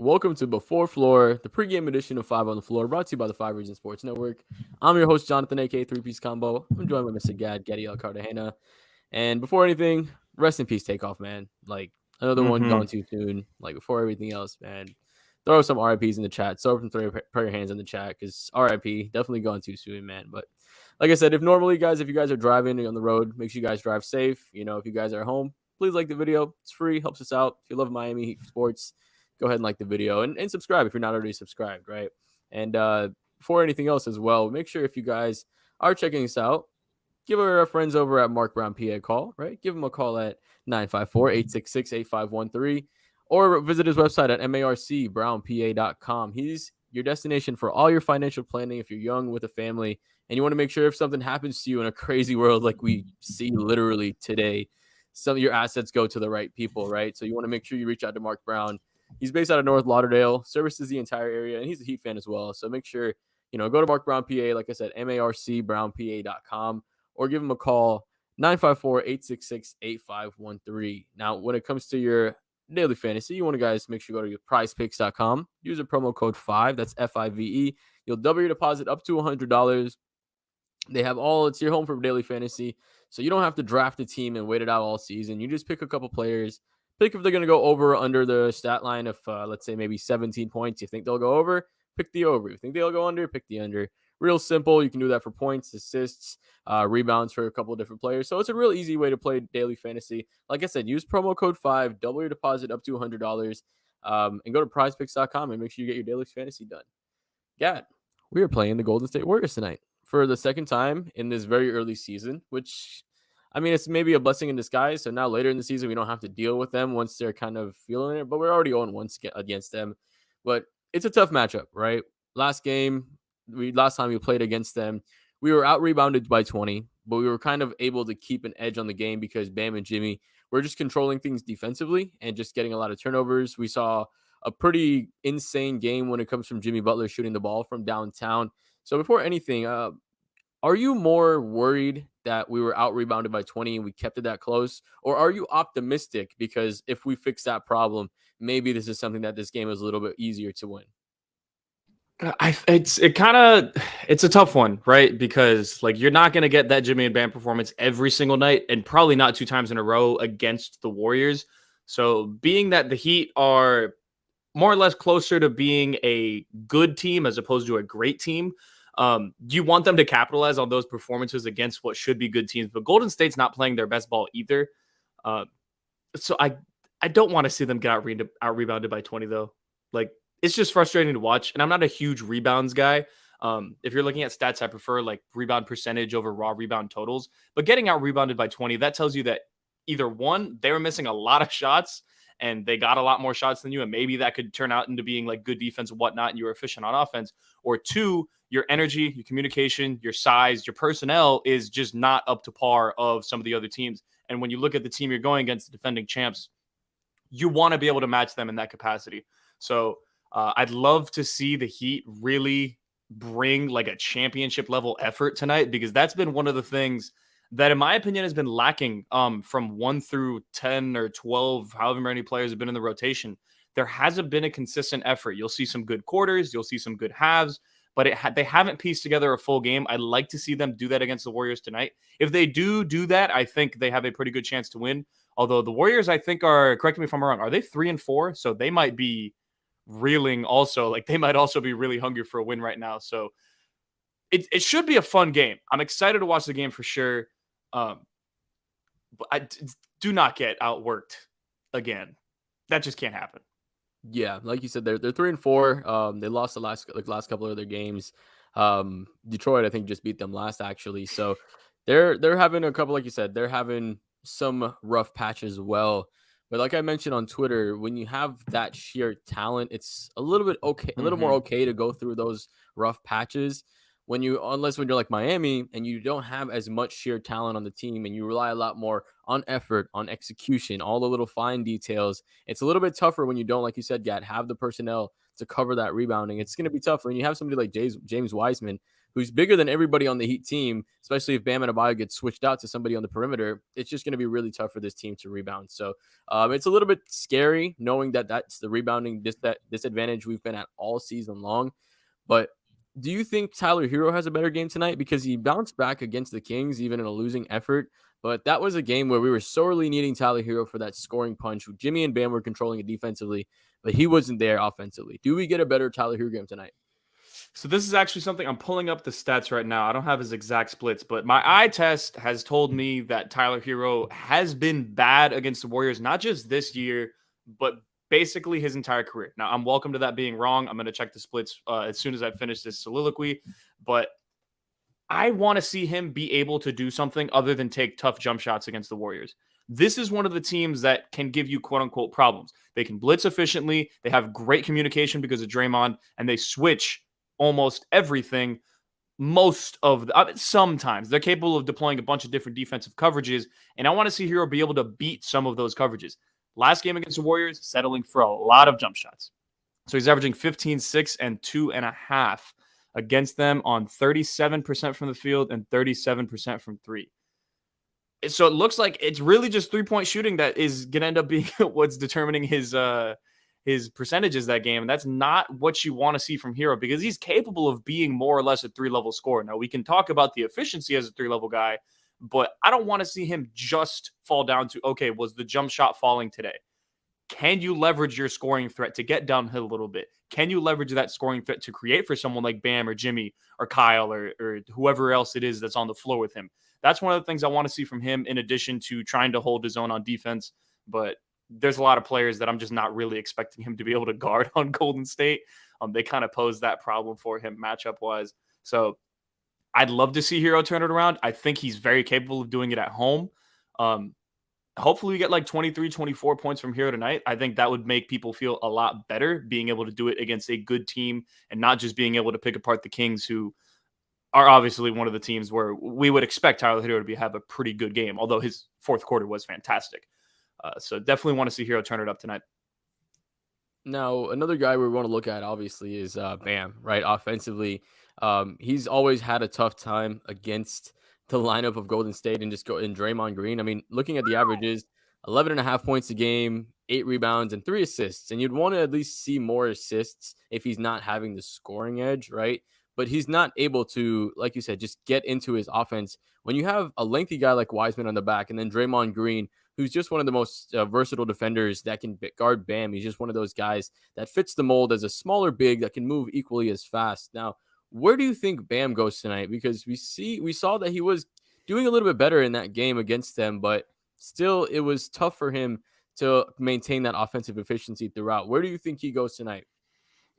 Welcome to Before Floor, the pregame edition of Five on the Floor, brought to you by the Five Reasons Sports Network. I'm your host, Jonathan, aka Three Piece Combo. I'm joined by Mr. Gadiel Cartagena. And before anything, rest in peace, Takeoff, man. Like, another one Mhm. gone too soon. Like, before everything else, man, throw some RIPs in the chat. So, from throw your hands in the chat because RIP definitely gone too soon, man. But like I said, if you guys are driving on the road, make sure you guys drive safe. If you guys are home, please like the video. It's free, helps us out. If you love Miami Heat sports, go ahead and like the video and subscribe if you're not already subscribed, right? And before anything else as well, make sure if you guys are checking us out, give our friends over at Mark Brown PA a call, right? Give him a call at 954-866-8513 or visit his website at marcbrownpa.com. He's your destination for all your financial planning if you're young with a family and you want to make sure if something happens to you in a crazy world like we see literally today, some of your assets go to the right people, right? So you want to make sure you reach out to Mark Brown. He's based out of North Lauderdale, services the entire area, and he's a Heat fan as well. So make sure, go to Mark Brown PA, like I said, marcbrownpa.com, or give him a call, 954-866-8513. Now, when it comes to your daily fantasy, you want to guys make sure you go to prizepicks.com, use a promo code 5, that's FIVE. You'll double your deposit up to $100. It's your home for daily fantasy. So you don't have to draft a team and wait it out all season. You just pick a couple players, pick if they're going to go over or under the stat line of, let's say, maybe 17 points. You think they'll go over? Pick the over. You think they'll go under? Pick the under. Real simple. You can do that for points, assists, rebounds for a couple of different players. So it's a real easy way to play daily fantasy. Like I said, use promo code 5, double your deposit up to $100, and go to prizepicks.com and make sure you get your daily fantasy done. Yeah, we are playing the Golden State Warriors tonight for the second time in this very early season, which, I mean, it's maybe a blessing in disguise. So now later in the season, we don't have to deal with them once they're kind of feeling it, but we're already on once against them. But it's a tough matchup, right? Last time we played against them, we were out rebounded by 20, but we were kind of able to keep an edge on the game because Bam and Jimmy were just controlling things defensively and just getting a lot of turnovers. We saw a pretty insane game when it comes from Jimmy Butler shooting the ball from downtown. So before anything, are you more worried that we were out rebounded by 20 and we kept it that close? Or are you optimistic because if we fix that problem, maybe this is something that this game is a little bit easier to win? It's a tough one, right? Because like you're not going to get that Jimmy and Bam performance every single night, and probably not two times in a row against the Warriors. So being that the Heat are more or less closer to being a good team as opposed to a great team, you want them to capitalize on those performances against what should be good teams. But Golden State's not playing their best ball either. Uh, so I don't want to see them get out rebounded by 20 though. Like it's just frustrating to watch. And I'm not a huge rebounds guy. If you're looking at stats, I prefer like rebound percentage over raw rebound totals. But getting out rebounded by 20, that tells you that either one, they were missing a lot of shots and they got a lot more shots than you. And maybe that could turn out into being like good defense and whatnot. And you were efficient on offense. Or two, your energy, your communication, your size, your personnel is just not up to par of some of the other teams. And when you look at the team you're going against, the defending champs, you want to be able to match them in that capacity. So I'd love to see the Heat really bring like a championship level effort tonight, because that's been one of the things that, in my opinion, has been lacking from 1 through 10 or 12, however many players have been in the rotation. There hasn't been a consistent effort. You'll see some good quarters, you'll see some good halves, but they haven't pieced together a full game. I'd like to see them do that against the Warriors tonight. If they do that, I think they have a pretty good chance to win. Although the Warriors, I think, are, correct me if I'm wrong, are they 3-4? So they might be reeling also. Like they might also be really hungry for a win right now. So it should be a fun game. I'm excited to watch the game for sure. But do not get outworked again. That just can't happen. Yeah, like you said, they're 3-4. They lost the last couple of their games. Detroit, I think, just beat them last actually. So they're having a couple, like you said, they're having some rough patches as well. But like I mentioned on Twitter, when you have that sheer talent, it's a little bit okay, a little more okay to go through those rough patches. When you're like Miami and you don't have as much sheer talent on the team and you rely a lot more on effort, on execution, all the little fine details. It's a little bit tougher when you don't, like you said, Gat, have the personnel to cover that rebounding. It's going to be tougher when you have somebody like James Wiseman, who's bigger than everybody on the Heat team, especially if Bam Adebayo gets switched out to somebody on the perimeter, it's just going to be really tough for this team to rebound. So it's a little bit scary knowing that that's the rebounding disadvantage we've been at all season long. But do you think Tyler Hero has a better game tonight? Because he bounced back against the Kings, even in a losing effort. But that was a game where we were sorely needing Tyler Hero for that scoring punch. Jimmy and Bam were controlling it defensively, but he wasn't there offensively. Do we get a better Tyler Hero game tonight? So this is actually something I'm pulling up the stats right now. I don't have his exact splits, but my eye test has told me that Tyler Hero has been bad against the Warriors, not just this year, but basically his entire career. Now, I'm welcome to that being wrong. I'm going to check the splits as soon as I finish this soliloquy, but I want to see him be able to do something other than take tough jump shots against the Warriors. This is one of the teams that can give you quote unquote problems. They can blitz efficiently. They have great communication because of Draymond, and they switch almost everything. Sometimes they're capable of deploying a bunch of different defensive coverages, and I want to see Hero be able to beat some of those coverages. Last game against the Warriors, settling for a lot of jump shots. So he's averaging 15, 6, and 2.5 against them on 37% from the field and 37% from three. So it looks like it's really just 3-point shooting that is going to end up being what's determining his percentages that game. And that's not what you want to see from Hero, because he's capable of being more or less a 3-level scorer. Now, we can talk about the efficiency as a 3-level guy, but I don't want to see him just fall down to, okay, was the jump shot falling today? Can you leverage your scoring threat to get downhill a little bit? Can you leverage that scoring threat to create for someone like Bam or Jimmy or Kyle or whoever else it is that's on the floor with him? That's one of the things I want to see from him, in addition to trying to hold his own on defense. But there's a lot of players that I'm just not really expecting him to be able to guard on Golden State. They kind of pose that problem for him matchup-wise. So I'd love to see Hero turn it around. I think he's very capable of doing it at home. Hopefully we get like 23, 24 points from Hero tonight. I think that would make people feel a lot better, being able to do it against a good team and not just being able to pick apart the Kings, who are obviously one of the teams where we would expect Tyler Hero to have a pretty good game, although his fourth quarter was fantastic. So definitely want to see Hero turn it up tonight. Now, another guy we want to look at, obviously, is Bam, right? Offensively, he's always had a tough time against the lineup of Golden State and just go in Draymond Green. I mean, looking at the averages, 11.5 points a game, 8 rebounds, and 3 assists. And you'd want to at least see more assists if he's not having the scoring edge, right? But he's not able to, like you said, just get into his offense. When you have a lengthy guy like Wiseman on the back and then Draymond Green, who's just one of the most versatile defenders that can guard Bam. He's just one of those guys that fits the mold as a smaller big that can move equally as fast. Now, where do you think Bam goes tonight? Because we saw that he was doing a little bit better in that game against them, but still it was tough for him to maintain that offensive efficiency throughout. Where do you think he goes tonight?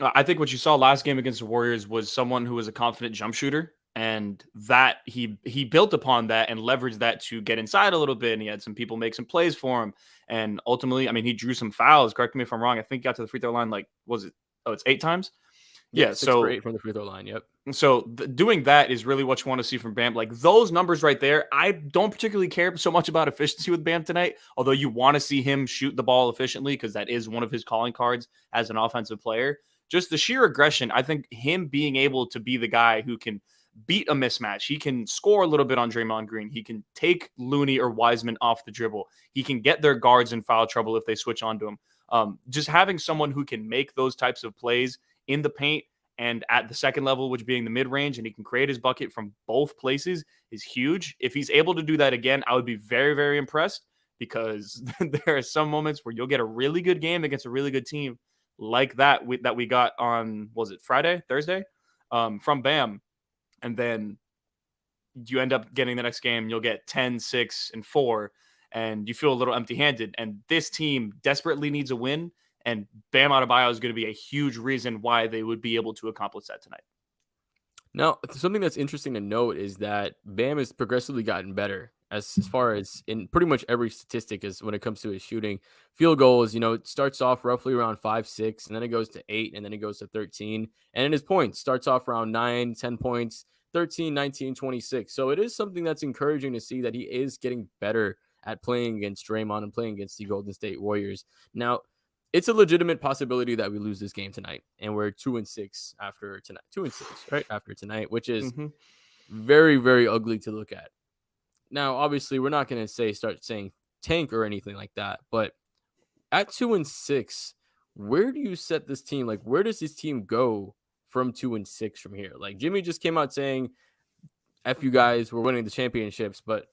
I think what you saw last game against the Warriors was someone who was a confident jump shooter, and that he built upon that and leveraged that to get inside a little bit. And he had some people make some plays for him. And ultimately, I mean, he drew some fouls. Correct me if I'm wrong. I think he got to the free throw line, like, was it? Oh, it's 8 times. Yeah. 6 for 8 from the free throw line. Yep. So doing that is really what you want to see from Bam. Like those numbers right there, I don't particularly care so much about efficiency with Bam tonight, although you want to see him shoot the ball efficiently because that is one of his calling cards as an offensive player. Just the sheer aggression, I think him being able to be the guy who can beat a mismatch. He can score a little bit on Draymond Green. He can take Looney or Wiseman off the dribble. He can get their guards in foul trouble if they switch onto him. Just having someone who can make those types of plays in the paint and at the second level, which being the mid-range, and he can create his bucket from both places, is huge. If he's able to do that again, I would be very, very impressed, because there are some moments where you'll get a really good game against a really good team like that we got on, was it Thursday, from Bam. And then you end up getting the next game, you'll get 10, 6, and 4, and you feel a little empty-handed. And this team desperately needs a win, and Bam Adebayo is going to be a huge reason why they would be able to accomplish that tonight. Now, something that's interesting to note is that Bam has progressively gotten better as far as in pretty much every statistic is when it comes to his shooting. Field goals, it starts off roughly around 5, 6, and then it goes to 8, and then it goes to 13. And in his points, starts off around 9, 10 points, 13, 19, 26. So it is something that's encouraging to see that he is getting better at playing against Draymond and playing against the Golden State Warriors. Now, it's a legitimate possibility that we lose this game tonight, and we're 2-6 after tonight. 2-6, right after tonight, which is Mm-hmm. very, very ugly to look at. Now, obviously, we're not going to start saying tank or anything like that, but at 2-6, where do you set this team? Like, where does this team go from 2-6 from here? Like, Jimmy just came out saying, "F you guys, we're winning the championships," but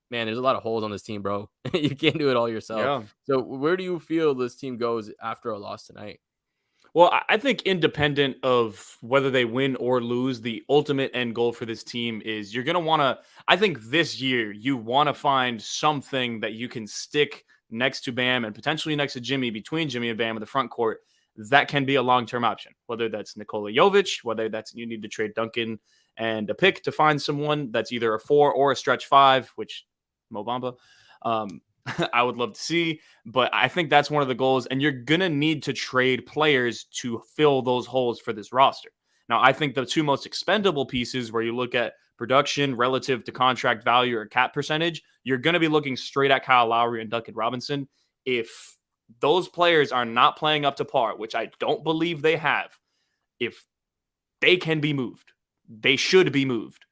man, there's a lot of holes on this team, bro. You can't do it all yourself. Yeah. So, where do you feel this team goes after a loss tonight? Well, I think independent of whether they win or lose, the ultimate end goal for this team is you're going to want to, I think this year, you want to find something that you can stick next to Bam and potentially next to Jimmy, between Jimmy and Bam in the front court. That can be a long-term option, whether that's Nikola Jovic, whether that's you need to trade Duncan and a pick to find someone that's either a 4 or a stretch 5, which Mo Bamba. I would love to see, but I think that's one of the goals. And you're going to need to trade players to fill those holes for this roster. Now, I think the two most expendable pieces where you look at production relative to contract value or cap percentage, you're going to be looking straight at Kyle Lowry and Duncan Robinson. If those players are not playing up to par, which I don't believe they have, if they can be moved, they should be moved.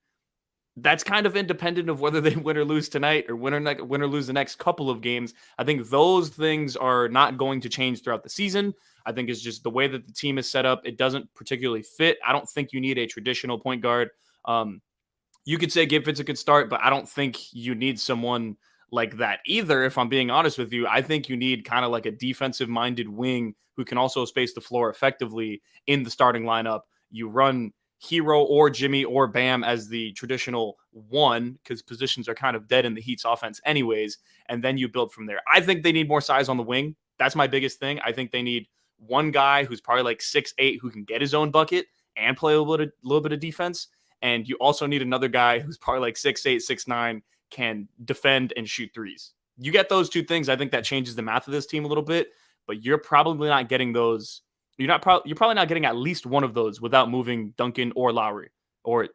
That's kind of independent of whether they win or lose tonight or win or lose the next couple of games. I think those things are not going to change throughout the season. I think it's just the way that the team is set up. It doesn't particularly fit. I don't think you need a traditional point guard. You could say Gabe Fitz could start, but I don't think you need someone like that either. If I'm being honest with you, I think you need kind of like a defensive-minded wing who can also space the floor effectively in the starting lineup. You run Herro or Jimmy or Bam as the traditional one, because positions are kind of dead in the Heat's offense anyways, and then you build from there. I think they need more size on the wing. That's my biggest thing. I think they need one guy who's probably like 6'8", who can get his own bucket and play a little bit of defense. And you also need another guy who's probably like 6'8", 6'9", can defend and shoot threes. You get those two things, I think that changes the math of this team a little bit, but you're probably not getting those. You're probably not getting at least one of those without moving Duncan or Lowry, or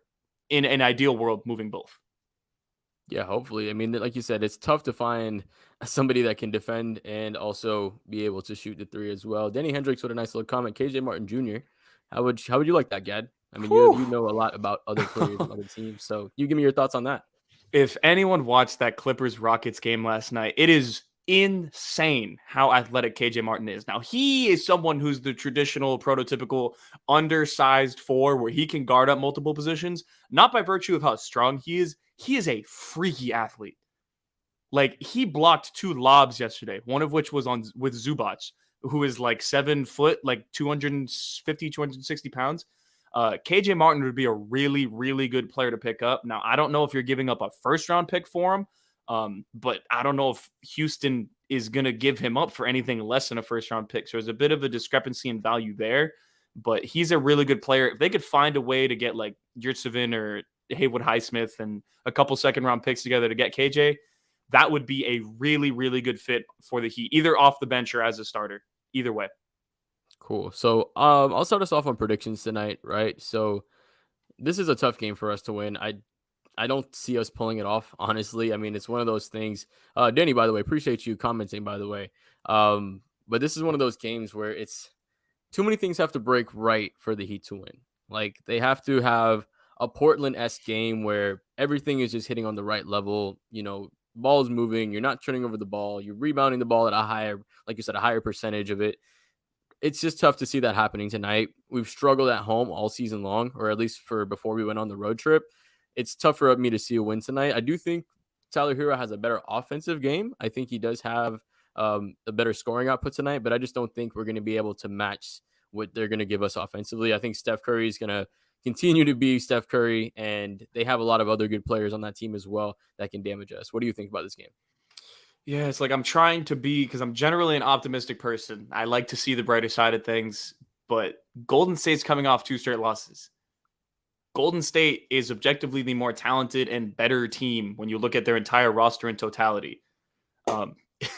in an ideal world, moving both. Yeah, hopefully. I mean, like you said, it's tough to find somebody that can defend and also be able to shoot the three as well. Danny Hendricks with a nice little comment. KJ Martin Jr. How would you like that, Gad? I mean, you know a lot about other players and other teams, so you give me your thoughts on that. If anyone watched that Clippers Rockets game last night, it is insane how athletic KJ Martin is. Now, he is someone who's the traditional, prototypical, undersized 4 where he can guard up multiple positions, not by virtue of how strong he is. He is a freaky athlete. Like, he blocked 2 lobs yesterday, one of which was on with Zubac, who is like 7 foot, like 250, 260 pounds. KJ Martin would be a really, really good player to pick up. Now, I don't know if you're giving up a first-round pick for him, but I don't know if Houston is going to give him up for anything less than a first-round pick. So there's a bit of a discrepancy in value there, but he's a really good player. If they could find a way to get like Yurtsevin or Haywood Highsmith and a couple second-round picks together to get KJ, that would be a really, really good fit for the Heat, either off the bench or as a starter. Either way. Cool. So I'll start us off on predictions tonight, right? So this is a tough game for us to win. I don't see us pulling it off, honestly. I mean, it's one of those things. Danny, by the way, appreciate you commenting, by the way. But this is one of those games where it's too many things have to break right for the Heat to win. Like, they have to have a Portland-esque game where everything is just hitting on the right level. You know, ball's moving. You're not turning over the ball. You're rebounding the ball at a higher, like you said, a higher percentage of it. It's just tough to see that happening tonight. We've struggled at home all season long, or at least for before we went on the road trip. It's tough for me to see a win tonight. I do think Tyler Herro has a better offensive game. I think he does have a better scoring output tonight, but I just don't think we're going to be able to match what they're going to give us offensively. I think Steph Curry is going to continue to be Steph Curry, and they have a lot of other good players on that team as well that can damage us. What do you think about this game? Yeah, it's like I'm trying to be, because I'm generally an optimistic person. I like to see the brighter side of things, but Golden State's coming off 2 straight losses. Golden State is objectively the more talented and better team when you look at their entire roster in totality.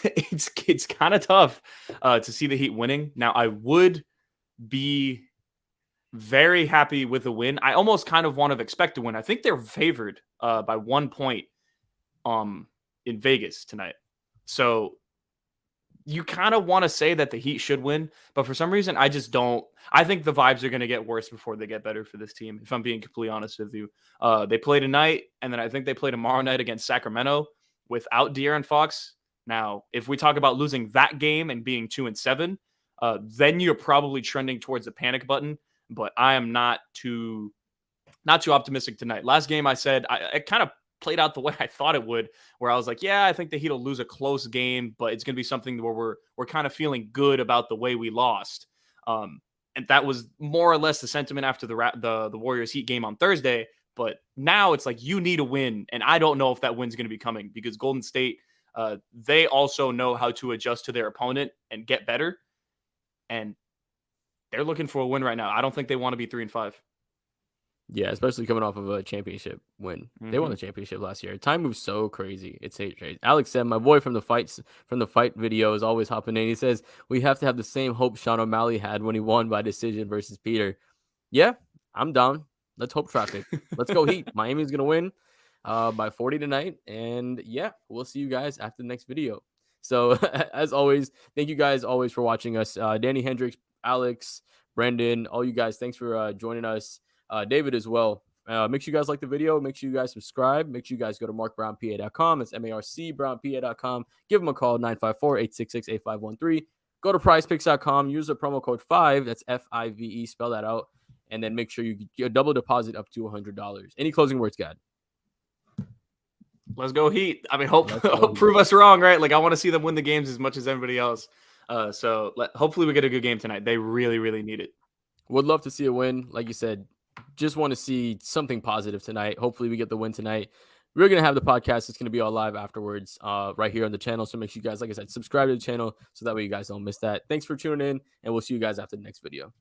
It's kind of tough to see the Heat winning. Now, I would be very happy with a win. I almost kind of want to expect a win. I think they're favored by 1 point in Vegas tonight. So you kind of want to say that the Heat should win, but for some reason, I just don't. I think the vibes are going to get worse before they get better for this team, if I'm being completely honest with you. They play tonight, and then I think they play tomorrow night against Sacramento without De'Aaron Fox. Now, if we talk about losing that game and being 2-7, then you're probably trending towards the panic button. But I am not too optimistic tonight. Last game, I said I kind of played out the way I thought it would, where I was like, yeah, I think the Heat will lose a close game, but it's going to be something where we're kind of feeling good about the way we lost. And that was more or less the sentiment after the Warriors Heat game on Thursday. But now it's like you need a win, and I don't know if that win's going to be coming because Golden State, they also know how to adjust to their opponent and get better, and they're looking for a win right now. I don't think they want to be 3-5. Yeah, especially coming off of a championship win. They won the championship last year. Time moves so crazy. It's crazy. Alex said, my boy from the fight video is always hopping in. He says, we have to have the same hope Sean O'Malley had when he won by decision versus Peter. Yeah, I'm down. Let's hope traffic. Let's go Heat. Miami's going to win by 40 tonight. And yeah, we'll see you guys after the next video. So as always, thank you guys always for watching us. Danny Hendricks, Alex, Brendan, all you guys, thanks for joining us. David as well. Make sure you guys like the video. Make sure you guys subscribe. Make sure you guys go to markbrownpa.com. It's marcbrownpa.com. Give them a call, 954-866-8513. Go to prizepicks.com. Use the promo code 5. That's FIVE. Spell that out. And then make sure you get a double deposit up to $100. Any closing words, God? Let's go Heat. I mean, hope prove us wrong, right? Like, I want to see them win the games as much as everybody else. So hopefully we get a good game tonight. They really, really need it. Would love to see a win. Like you said, just want to see something positive tonight. Hopefully we get the win tonight. We're going to have the podcast. It's going to be all live afterwards right here on the channel. So make sure you guys, like I said, subscribe to the channel so that way you guys don't miss that. Thanks for tuning in, and we'll see you guys after the next video.